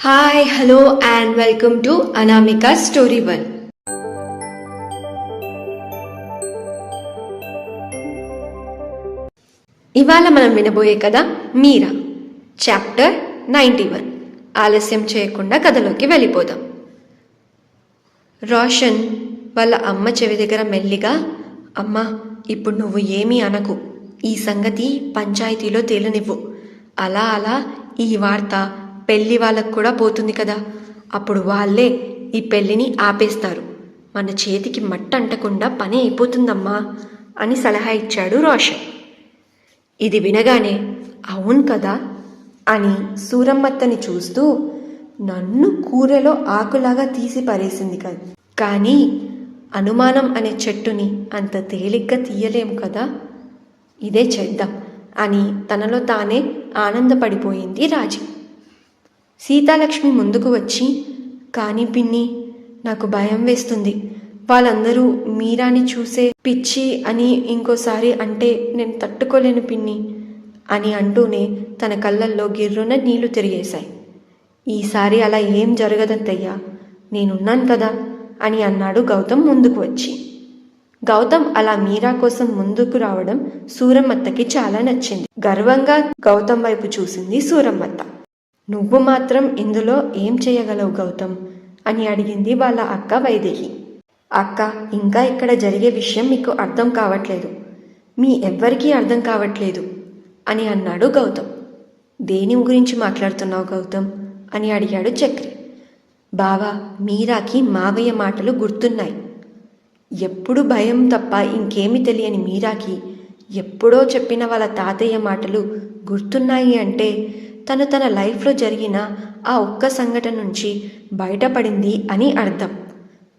Hi hello and welcome to Anamika story one. ఇవాళ మనం వినబోయే కథ మీరా, చాప్టర్ 91. ఆలస్యం చేయకుండా కథలోకి వెళ్ళిపోదాం. రోషన్ వాళ్ళ అమ్మ చెవి దగ్గర మెల్లిగా, అమ్మ ఇప్పుడు నువ్వు ఏమీ అనకు, ఈ సంగతి పంచాయతీలో తేలనివ్వు, అలా అలా ఈ వార్త పెళ్ళి వాళ్ళకు కూడా పోతుంది కదా, అప్పుడు వాళ్ళే ఈ పెళ్ళిని ఆపేస్తారు, మన చేతికి మట్ట అంటకుండా పని అయిపోతుందమ్మా అని సలహా ఇచ్చాడు రోషన్. ఇది వినగానే అవును కదా అని సూరమ్మత్తని చూస్తూ, నన్ను కూరలో ఆకులాగా తీసి పరేసింది కదా, కానీ అనుమానం అనే చెట్టుని అంత తేలిగ్గా తీయలేం కదా, ఇదే చేద్దాం అని తనలో తానే ఆనందపడిపోయింది రాజీ. సీతాలక్ష్మి ముందుకు వచ్చి, కానీ పిన్ని నాకు భయం వేస్తుంది, వాళ్ళందరూ మీరాని చూసే పిచ్చి అని ఇంకోసారి అంటే నేను తట్టుకోలేను పిన్ని అని అంటూనే తన కళ్ళల్లో గిర్రున నీళ్లు తిరిగేశాయి. ఈసారి అలా ఏం జరగదత్తయ్యా, నేనున్నాను కదా అని అన్నాడు గౌతమ్ ముందుకు వచ్చి. గౌతమ్ అలా మీరా కోసం ముందుకు రావడం సూరమ్మత్తకి చాలా నచ్చింది. గర్వంగా గౌతమ్ వైపు చూసింది సూరమ్మత్త. నువ్వు మాత్రం ఇందులో ఏం చేయగలవు గౌతమ్ అని అడిగింది వాళ్ళ అక్క వైదేహి. అక్క, ఇంకా ఇక్కడ జరిగే విషయం మీకు అర్థం కావట్లేదు, మీ ఎవ్వరికీ అర్థం కావట్లేదు అని అన్నాడు గౌతమ్. దేని గురించి మాట్లాడుతున్నావు గౌతమ్ అని అడిగాడు చక్రి. బావా, మీరాకి మావయ్య మాటలు గుర్తున్నాయి. ఎప్పుడు భయం తప్ప ఇంకేమి తెలియని మీరాకి ఎప్పుడో చెప్పిన వాళ్ళ తాతయ్య మాటలు గుర్తున్నాయి అంటే తను తన లైఫ్లో జరిగిన ఆ ఒక్క సంఘటన నుంచి బయటపడింది అని అర్థం.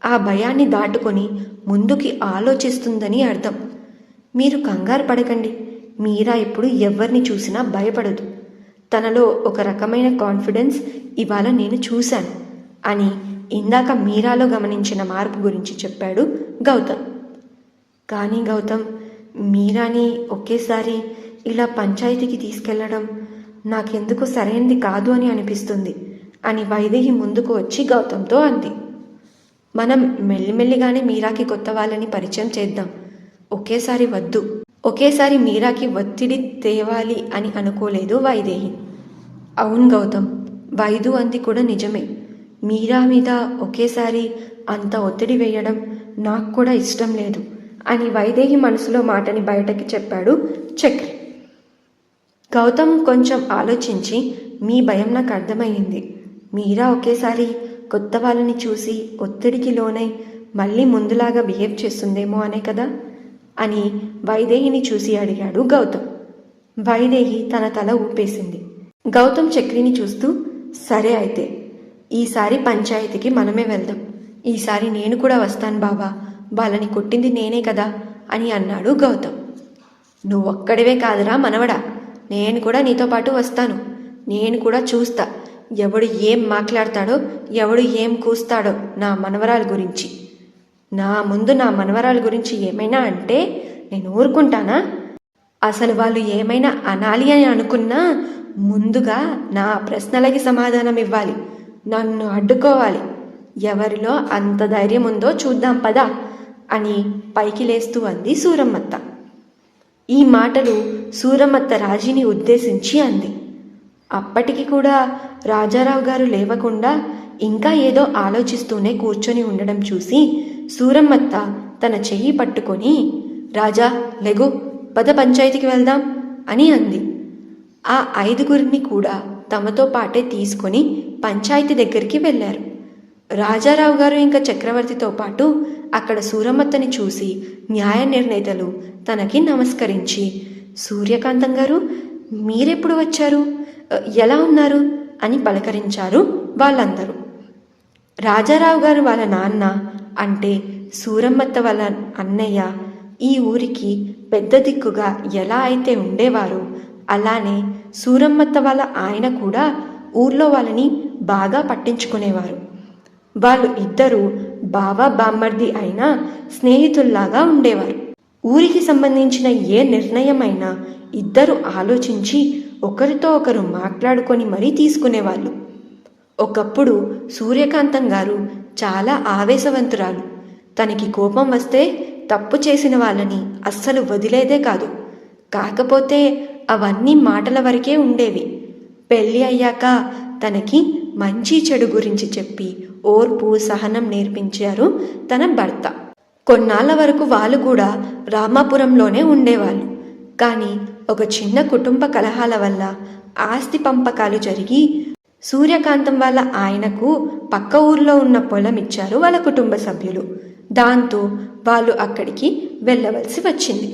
ఆ భయాన్ని దాటుకొని ముందుకి ఆలోచిస్తుందని అర్థం. మీరు కంగారు పడకండి, మీరా ఇప్పుడు ఎవరిని చూసినా భయపడదు, తనలో ఒక రకమైన కాన్ఫిడెన్స్ ఇవాళ నేను చూశాను అని ఇందాక మీరాలో గమనించిన మార్పు గురించి చెప్పాడు గౌతమ్. కానీ గౌతమ్, మీరాని ఒకేసారి ఇలా పంచాయతీకి తీసుకెళ్లడం నాకెందుకు సరైనది కాదు అని అనిపిస్తుంది అని వైదేహి ముందుకు వచ్చి గౌతమ్తో అంది. మనం మెల్లిమెల్లిగానే మీరాకి కొత్త వాళ్ళని పరిచయం చేద్దాం, ఒకేసారి వద్దు, ఒకేసారి మీరాకి ఒత్తిడి తేవాలి అని అనుకోలేదు వైదేహి. అవును గౌతమ్, వైదు అంది కూడా నిజమే, మీరా మీద ఒకేసారి అంత ఒత్తిడి వేయడం నాకు కూడా ఇష్టం లేదు అని వైదేహి మనసులో మాటని బయటకి చెప్పాడు చక్రి. గౌతమ్ కొంచెం ఆలోచించి, మీ భయం నాకు అర్థమయ్యింది, మీరా ఒకేసారి కొత్త వాళ్ళని చూసి ఒత్తిడికి లోనై మళ్ళీ ముందులాగా బిహేవ్ చేస్తుందేమో అనే కదా అని వైదేహిని చూసి అడిగాడు గౌతమ్. వైదేహి తన తల ఊపేసింది. గౌతమ్ చక్రిని చూస్తూ, సరే అయితే ఈసారి పంచాయతీకి మనమే వెళ్దాం, ఈసారి నేను కూడా వస్తాను బాబా, వాళ్ళని కొట్టింది నేనే కదా అని అన్నాడు గౌతమ్. నువ్వొక్కడివే కాదురా మనవడా, నేను కూడా నీతో పాటు వస్తాను, నేను కూడా చూస్తా ఎవడు ఏం మాట్లాడతాడో, ఎవడు ఏం కూస్తాడో నా మనవరాల గురించి. నా ముందు నా మనవరాల గురించి ఏమైనా అంటే నేను ఊరుకుంటానా? అసలు వాళ్ళు ఏమైనా అనాలి అని అనుకున్నా ముందుగా నా ప్రశ్నలకి సమాధానం ఇవ్వాలి, నన్ను అడ్డుకోవాలి, ఎవరిలో అంత ధైర్యం ఉందో చూద్దాం పదా అని పైకి లేస్తూ అంది సూరమ్మత్త. ఈ మాటలు సూరమ్మత్త రాజీని ఉద్దేశించి అంది. అప్పటికి కూడా రాజారావు గారు లేవకుండా ఇంకా ఏదో ఆలోచిస్తూనే కూర్చొని ఉండడం చూసి సూరమ్మత్త తన చెయ్యి పట్టుకొని, రాజా లెగు, పద పంచాయతీకి వెళ్దాం అని అంది. ఆ 5గురిని కూడా తమతో పాటే తీసుకొని పంచాయతీ దగ్గరికి వెళ్ళారు. రాజారావు గారు ఇంకా చక్రవర్తితో పాటు అక్కడ సూరమ్మత్తని చూసి న్యాయ నిర్ణేతలు తనకి నమస్కరించి, సూర్యకాంతం గారు మీరెప్పుడు వచ్చారు, ఎలా ఉన్నారు అని పలకరించారు వాళ్ళందరూ. రాజారావు గారు వాళ్ళ నాన్న అంటే సూరమ్మత్త వాళ్ళ అన్నయ్య ఈ ఊరికి పెద్ద దిక్కుగా ఎలా అయితే ఉండేవారో అలానే సూరమ్మత్త వాళ్ళ ఆయన కూడా ఊర్లో వాళ్ళని బాగా పట్టించుకునేవారు. వాళ్ళు ఇద్దరు బావ బామ్మర్ది అయినా స్నేహితుల్లాగా ఉండేవారు. ఊరికి సంబంధించిన ఏ నిర్ణయమైనా ఇద్దరు ఆలోచించి ఒకరితో ఒకరు మాట్లాడుకొని మరీ తీసుకునేవాళ్ళు. ఒకప్పుడు సూర్యకాంతం గారు చాలా ఆవేశవంతురాలు. తనకి కోపం వస్తే తప్పు చేసిన వాళ్ళని అస్సలు వదిలేదే కాదు. కాకపోతే అవన్నీ మాటల వరకే ఉండేవి. పెళ్ళి అయ్యాక తనకి మంచి చెడు గురించి చెప్పి ఓర్పు సహనం నేర్పించారు తన భర్త. కొన్నాళ్ళ వరకు వాళ్ళు కూడా రామాపురంలోనే ఉండేవాళ్ళు. కానీ ఒక చిన్న కుటుంబ కలహాల వల్ల ఆస్తి పంపకాలు జరిగి సూర్యకాంతం వాళ్ళ ఆయనకు పక్క ఊర్లో ఉన్న పొలం ఇచ్చారు వాళ్ళ కుటుంబ సభ్యులు. దాంతో వాళ్ళు అక్కడికి వెళ్ళవలసి వచ్చింది.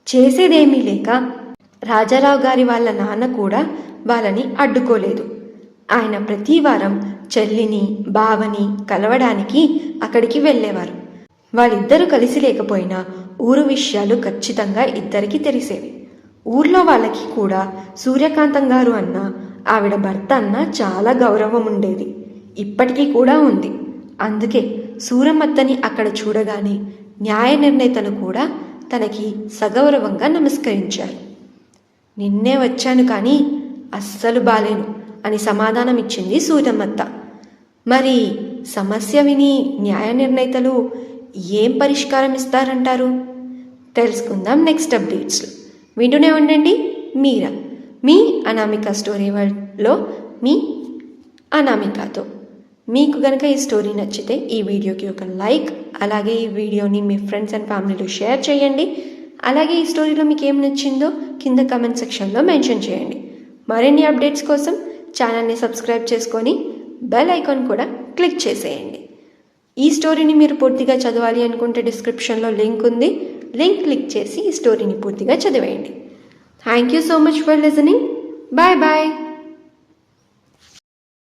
చేసేదేమీ లేక రాజారావు గారి వాళ్ళ నాన్న కూడా వాళ్ళని అడ్డుకోలేదు. ఆయన ప్రతి వారం చెల్లిని బావని కలవడానికి అక్కడికి వెళ్ళేవారు. వాళ్ళిద్దరూ కలిసి లేకపోయినా ఊరు విషయాలు ఖచ్చితంగా ఇద్దరికి తెలిసేవి. ఊర్లో వాళ్ళకి కూడా సూర్యకాంతం గారు అన్న ఆవిడ భర్త అన్న చాలా గౌరవం ఉండేది. ఇప్పటికీ కూడా ఉంది. అందుకే సూరమ్మత్తని అక్కడ చూడగానే న్యాయ నిర్ణేతలు కూడా తనకి సగౌరవంగా నమస్కరించారు. నిన్నే వచ్చాను కానీ అస్సలు బాలేను అని సమాధానం ఇచ్చింది సూరమ్మత్త. మరి సమస్య విని న్యాయ నిర్ణేతలు ఏం పరిష్కారం ఇస్తారంటారు? తెలుసుకుందాం నెక్స్ట్ అప్డేట్స్లో. వింటూనే ఉండండి మీరా, మీ అనామిక స్టోరీ వరల్డ్లో మీ అనామికతో. మీకు కనుక ఈ స్టోరీ నచ్చితే ఈ వీడియోకి ఒక లైక్, అలాగే ఈ వీడియోని మీ ఫ్రెండ్స్ అండ్ ఫ్యామిలీలో షేర్ చేయండి. అలాగే ఈ స్టోరీలో మీకు ఏం నచ్చిందో కింద కమెంట్ సెక్షన్లో మెన్షన్ చేయండి. మరిన్ని అప్డేట్స్ కోసం ఛానల్ని సబ్స్క్రైబ్ చేసుకొని బెల్ ఐకాన్ కూడా క్లిక్ చేసేయండి. ఈ స్టోరీని మీరు పూర్తిగా చదవాలి అనుకుంటే డిస్క్రిప్షన్లో లింక్ ఉంది. లింక్ క్లిక్ చేసి ఈ స్టోరీని పూర్తిగా చదివేయండి. Thank you so much for listening. Bye bye.